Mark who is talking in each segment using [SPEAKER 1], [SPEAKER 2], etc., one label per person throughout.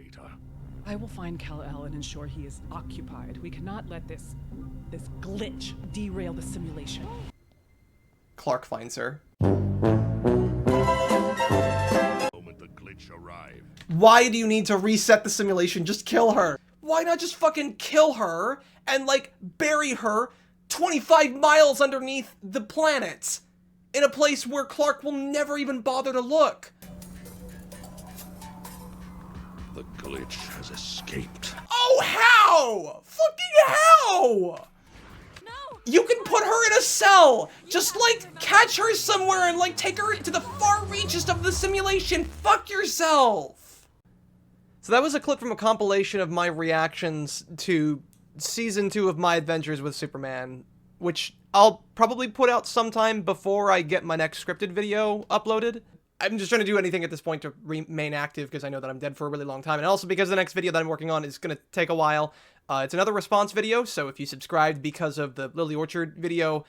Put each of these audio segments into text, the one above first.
[SPEAKER 1] data.
[SPEAKER 2] I will find Kal-El and ensure he is occupied. We cannot let this glitch derail the simulation.
[SPEAKER 3] Clark finds her. Why do you need to reset the simulation? Just kill her. Why not just fucking kill her and, like, bury her 25 miles underneath the planet in a place where Clark will never even bother to look?
[SPEAKER 1] The glitch has escaped.
[SPEAKER 3] Oh, how? Fucking how?
[SPEAKER 4] No!
[SPEAKER 3] You can put her in a cell! Just, like, catch her somewhere and, like, take her to the far reaches of the simulation. Fuck yourself! So that was a clip from a compilation of my reactions to Season 2 of My Adventures with Superman, which I'll probably put out sometime before I get my next scripted video uploaded. I'm just trying to do anything at this point to remain active because I know that I'm dead for a really long time, and also because the next video that I'm working on is going to take a while. It's another response video, so if you subscribed because of the Lily Orchard video,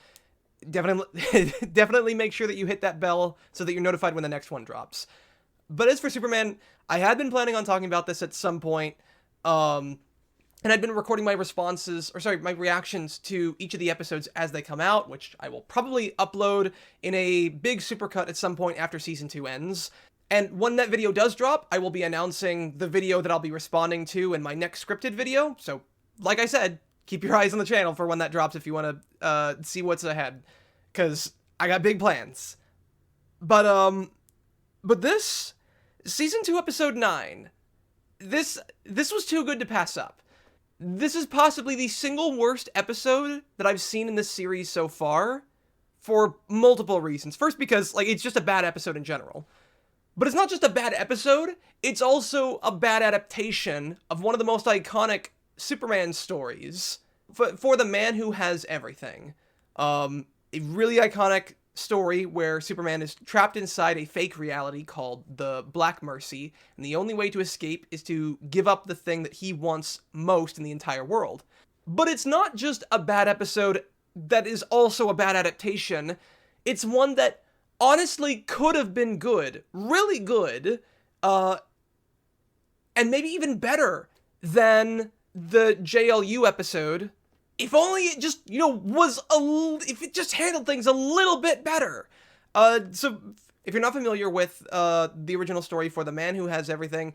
[SPEAKER 3] definitely make sure that you hit that bell so that you're notified when the next one drops. But as for Superman, I had been planning on talking about this at some point, and I'd been recording my my reactions to each of the episodes as they come out, which I will probably upload in a big supercut at some point after Season 2 ends. And when that video does drop, I will be announcing the video that I'll be responding to in my next scripted video. So, like I said, keep your eyes on the channel for when that drops if you want to see what's ahead, because I got big plans. But this Season 2, Episode 9, this was too good to pass up. This is possibly the single worst episode that I've seen in this series so far, for multiple reasons. First, because, like, it's just a bad episode in general. But it's not just a bad episode, it's also a bad adaptation of one of the most iconic Superman stories, for the man who has everything. A really iconic story where Superman is trapped inside a fake reality called the Black Mercy, and the only way to escape is to give up the thing that he wants most in the entire world. But it's not just a bad episode that is also a bad adaptation. It's one that honestly could have been good, really good, and maybe even better than the JLU episode, if only it just, you know, if it just handled things a little bit better. So, if you're not familiar with the original story for The Man Who Has Everything,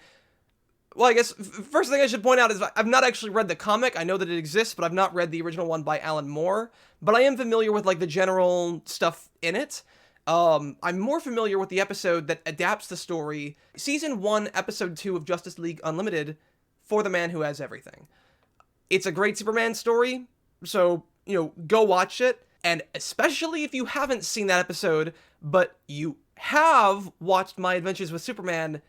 [SPEAKER 3] well, I guess, first thing I should point out is I've not actually read the comic. I know that it exists, but I've not read the original one by Alan Moore. But I am familiar with, like, the general stuff in it. I'm more familiar with the episode that adapts the story, Season 1, Episode 2 of Justice League Unlimited, for The Man Who Has Everything. It's a great Superman story, so, you know, go watch it. And especially if you haven't seen that episode, but you have watched My Adventures with Superman,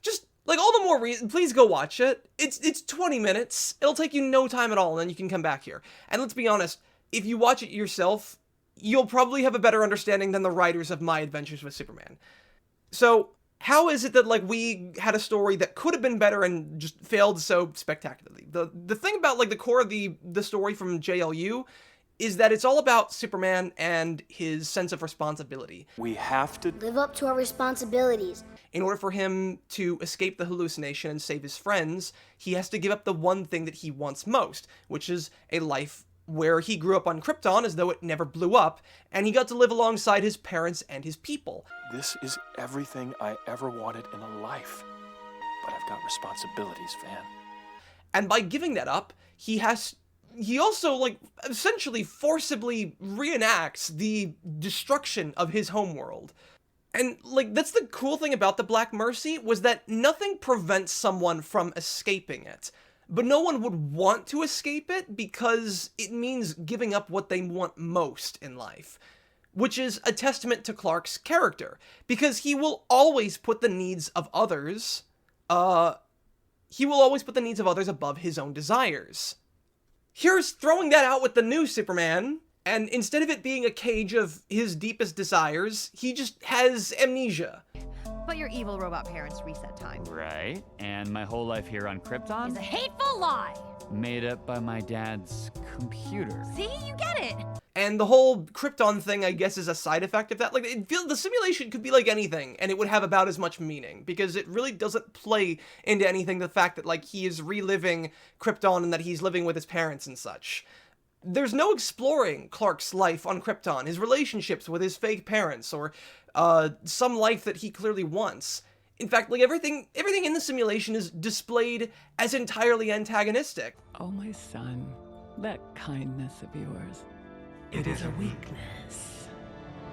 [SPEAKER 3] just, like, all the more reason, please go watch it. It's 20 minutes. It'll take you no time at all, and then you can come back here. And let's be honest, if you watch it yourself, you'll probably have a better understanding than the writers of My Adventures with Superman. So, how is it that, like, we had a story that could have been better and just failed so spectacularly? The thing about, like, the core of the story from JLU is that it's all about Superman and his sense of responsibility.
[SPEAKER 5] We have to
[SPEAKER 6] live up to our responsibilities.
[SPEAKER 3] In order for him to escape the hallucination and save his friends, he has to give up the one thing that he wants most, which is a life where he grew up on Krypton as though it never blew up, and he got to live alongside his parents and his people.
[SPEAKER 5] This is everything I ever wanted in a life, but I've got responsibilities, Van.
[SPEAKER 3] And by giving that up, he also, like, essentially forcibly reenacts the destruction of his homeworld. And, like, that's the cool thing about the Black Mercy, was that nothing prevents someone from escaping it. But no one would want to escape it because it means giving up what they want most in life. Which is a testament to Clark's character. Because he will always put the needs of others, above his own desires. Here's throwing that out with the new Superman, and instead of it being a cage of his deepest desires, he just has amnesia.
[SPEAKER 4] But your evil robot parents reset time.
[SPEAKER 7] Right, and my whole life here on Krypton?
[SPEAKER 4] Is a hateful lie.
[SPEAKER 7] Made up by my dad's computer.
[SPEAKER 4] See, you get it.
[SPEAKER 3] And the whole Krypton thing, I guess, is a side effect of that. Like, it feels the simulation could be like anything, and it would have about as much meaning, because it really doesn't play into anything the fact that, like, he is reliving Krypton and that he's living with his parents and such. There's no exploring Clark's life on Krypton, his relationships with his fake parents, or some life that he clearly wants. In fact, like, everything in the simulation is displayed as entirely antagonistic.
[SPEAKER 2] Oh, my son, that kindness of yours, it is a weakness.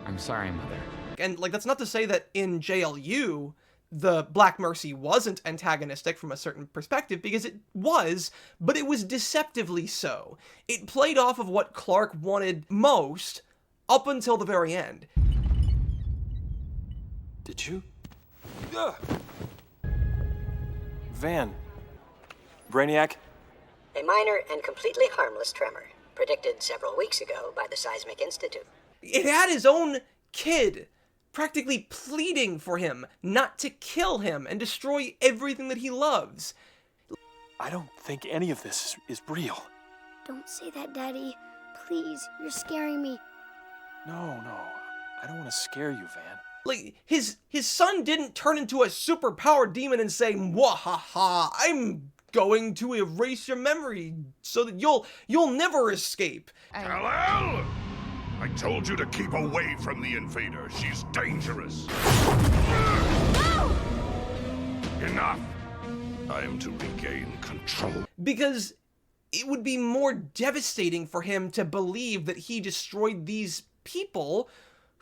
[SPEAKER 7] I'm sorry, Mother.
[SPEAKER 3] And, like, that's not to say that in JLU, the Black Mercy wasn't antagonistic from a certain perspective, because it was, but it was deceptively so. It played off of what Clark wanted most up until the very end.
[SPEAKER 5] Did you? Ugh. Van. Brainiac?
[SPEAKER 8] A minor and completely harmless tremor, predicted several weeks ago by the Seismic Institute.
[SPEAKER 3] It had his own kid practically pleading for him not to kill him and destroy everything that he loves.
[SPEAKER 5] I don't think any of this is real.
[SPEAKER 6] Don't say that, Daddy. Please, you're scaring me.
[SPEAKER 5] No. I don't want to scare you, Van.
[SPEAKER 3] Like, his son didn't turn into a superpowered demon and say, "Mwahaha, I'm going to erase your memory so that you'll never escape."
[SPEAKER 1] Kal-El! I told you to keep away from the invader. She's dangerous.
[SPEAKER 4] No!
[SPEAKER 1] Enough. Time to regain control.
[SPEAKER 3] Because it would be more devastating for him to believe that he destroyed these people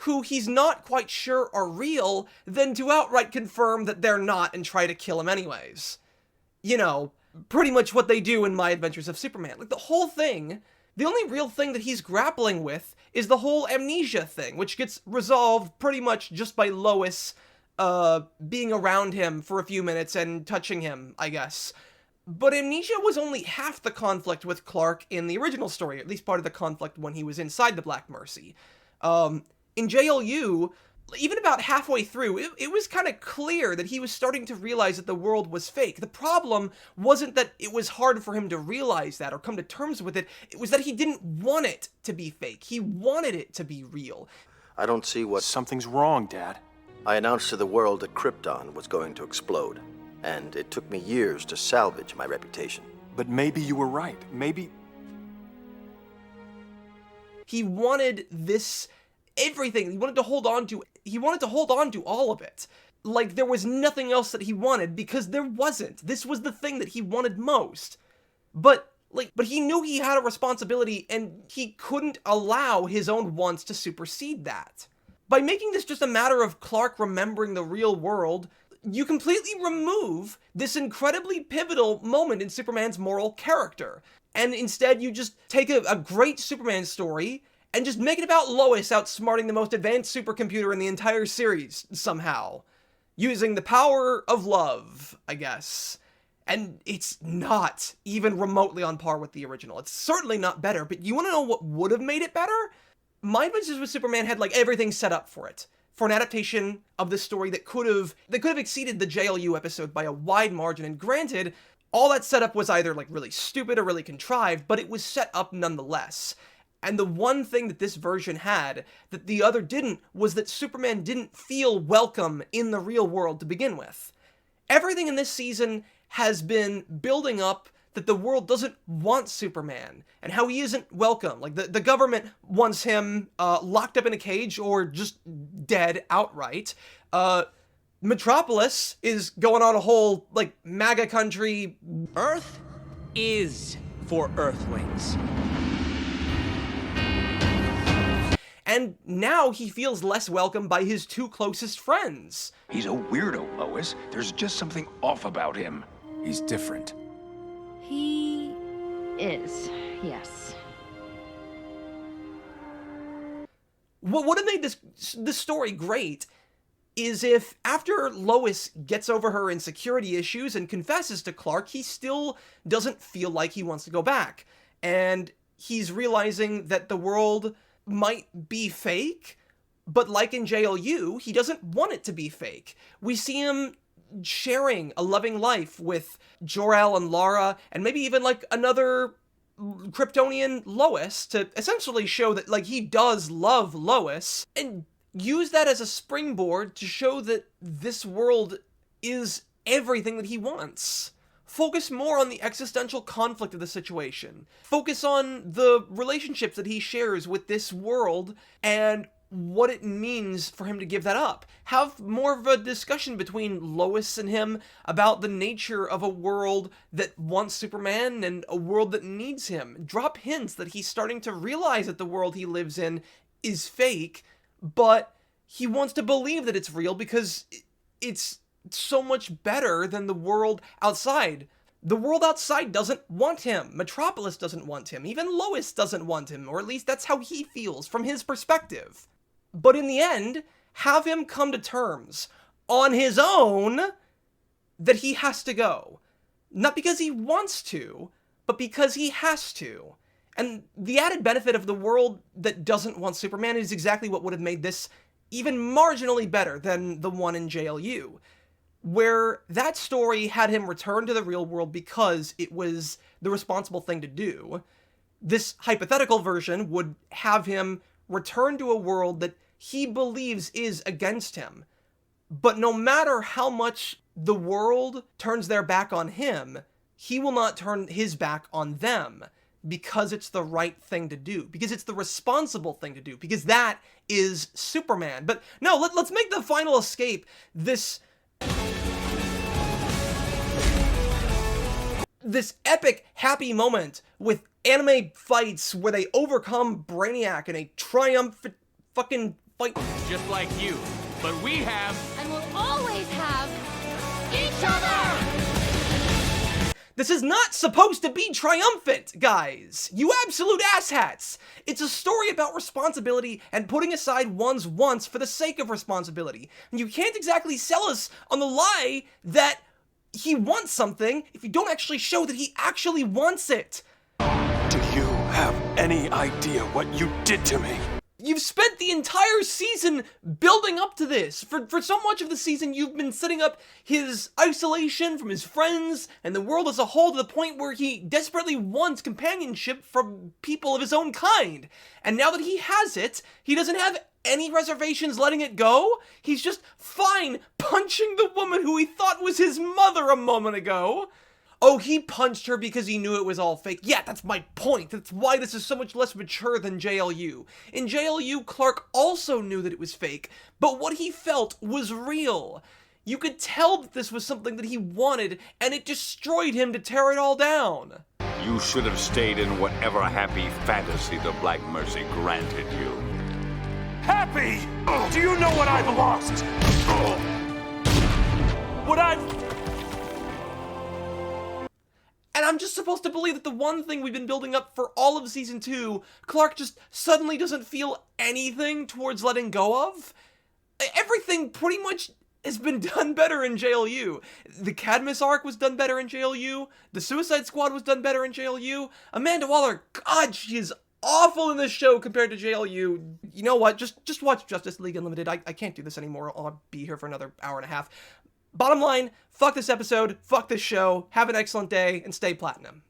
[SPEAKER 3] who he's not quite sure are real, than to outright confirm that they're not and try to kill him anyways. You know, pretty much what they do in My Adventures of Superman. Like, the whole thing, the only real thing that he's grappling with is the whole amnesia thing, which gets resolved pretty much just by Lois being around him for a few minutes and touching him, I guess. But amnesia was only half the conflict with Clark in the original story, at least part of the conflict when he was inside the Black Mercy. In JLU, even about halfway through, it was kind of clear that he was starting to realize that the world was fake. The problem wasn't that it was hard for him to realize that or come to terms with it. It was that he didn't want it to be fake. He wanted it to be real.
[SPEAKER 9] I don't see what...
[SPEAKER 5] Something's wrong, Dad.
[SPEAKER 9] I announced to the world that Krypton was going to explode, and it took me years to salvage my reputation.
[SPEAKER 5] But maybe you were right. Maybe...
[SPEAKER 3] He wanted this... everything. He wanted to hold on to all of it. Like, there was nothing else that he wanted, because there wasn't. This was the thing that he wanted most. But he knew he had a responsibility, and he couldn't allow his own wants to supersede that. By making this just a matter of Clark remembering the real world, you completely remove this incredibly pivotal moment in Superman's moral character. And instead, you just take a great Superman story and just make it about Lois outsmarting the most advanced supercomputer in the entire series, somehow. Using the power of love, I guess. And it's not even remotely on par with the original. It's certainly not better, but you want to know what would have made it better? My Adventures with Superman had, like, everything set up for it. For an adaptation of this story that could have exceeded the JLU episode by a wide margin, and granted, all that setup was either, like, really stupid or really contrived, but it was set up nonetheless. And the one thing that this version had that the other didn't was that Superman didn't feel welcome in the real world to begin with. Everything in this season has been building up that the world doesn't want Superman, and how he isn't welcome. Like, the government wants him locked up in a cage or just dead outright. Metropolis is going on a whole, like, MAGA country.
[SPEAKER 10] Earth is for Earthlings.
[SPEAKER 3] And now he feels less welcome by his two closest friends.
[SPEAKER 1] He's a weirdo, Lois. There's just something off about him.
[SPEAKER 10] He's different.
[SPEAKER 4] He is, yes.
[SPEAKER 3] What would have made this story great is if, after Lois gets over her insecurity issues and confesses to Clark, he still doesn't feel like he wants to go back. And he's realizing that the world might be fake, but like in JLU, he doesn't want it to be fake. We see him sharing a loving life with Jor-El and Lara, and maybe even, like, another Kryptonian Lois to essentially show that, like, he does love Lois, and use that as a springboard to show that this world is everything that he wants. Focus more on the existential conflict of the situation. Focus on the relationships that he shares with this world and what it means for him to give that up. Have more of a discussion between Lois and him about the nature of a world that wants Superman and a world that needs him. Drop hints that he's starting to realize that the world he lives in is fake, but he wants to believe that it's real because it's so much better than the world outside. The world outside doesn't want him. Metropolis doesn't want him. Even Lois doesn't want him, or at least that's how he feels from his perspective. But in the end, have him come to terms on his own that he has to go. Not because he wants to, but because he has to. And the added benefit of the world that doesn't want Superman is exactly what would have made this even marginally better than the one in JLU, where that story had him return to the real world because it was the responsible thing to do. This hypothetical version would have him return to a world that he believes is against him. But no matter how much the world turns their back on him, he will not turn his back on them, because it's the right thing to do, because it's the responsible thing to do, because that is Superman. But no, let's make the final escape this epic, happy moment with anime fights where they overcome Brainiac in a triumphant fucking fight.
[SPEAKER 10] Just like you. But we have...
[SPEAKER 4] And we'll always have each other!
[SPEAKER 3] This is not supposed to be triumphant, guys. You absolute asshats. It's a story about responsibility and putting aside one's wants for the sake of responsibility. And you can't exactly sell us on the lie that he wants something if you don't actually show that he actually wants it.
[SPEAKER 5] Do you have any idea what you did to me?
[SPEAKER 3] You've spent the entire season building up to this. For so much of the season, you've been setting up his isolation from his friends and the world as a whole to the point where he desperately wants companionship from people of his own kind. And now that he has it, he doesn't have any reservations letting it go. He's just fine punching the woman who he thought was his mother a moment ago. Oh, he punched her because he knew it was all fake. Yeah, that's my point. That's why this is so much less mature than JLU. In JLU, Clark also knew that it was fake, but what he felt was real. You could tell that this was something that he wanted, and it destroyed him to tear it all down.
[SPEAKER 11] You should have stayed in whatever happy fantasy the Black Mercy granted you.
[SPEAKER 5] Happy! Do you know what I've lost? What I've...
[SPEAKER 3] And I'm just supposed to believe that the one thing we've been building up for all of Season 2, Clark just suddenly doesn't feel anything towards letting go of? Everything pretty much has been done better in JLU. The Cadmus arc was done better in JLU. The Suicide Squad was done better in JLU. Amanda Waller, God, she is awful in this show compared to JLU. You know what? Just watch Justice League Unlimited. I can't do this anymore. I'll be here for another hour and a half. Bottom line, fuck this episode, fuck this show, have an excellent day, and stay platinum.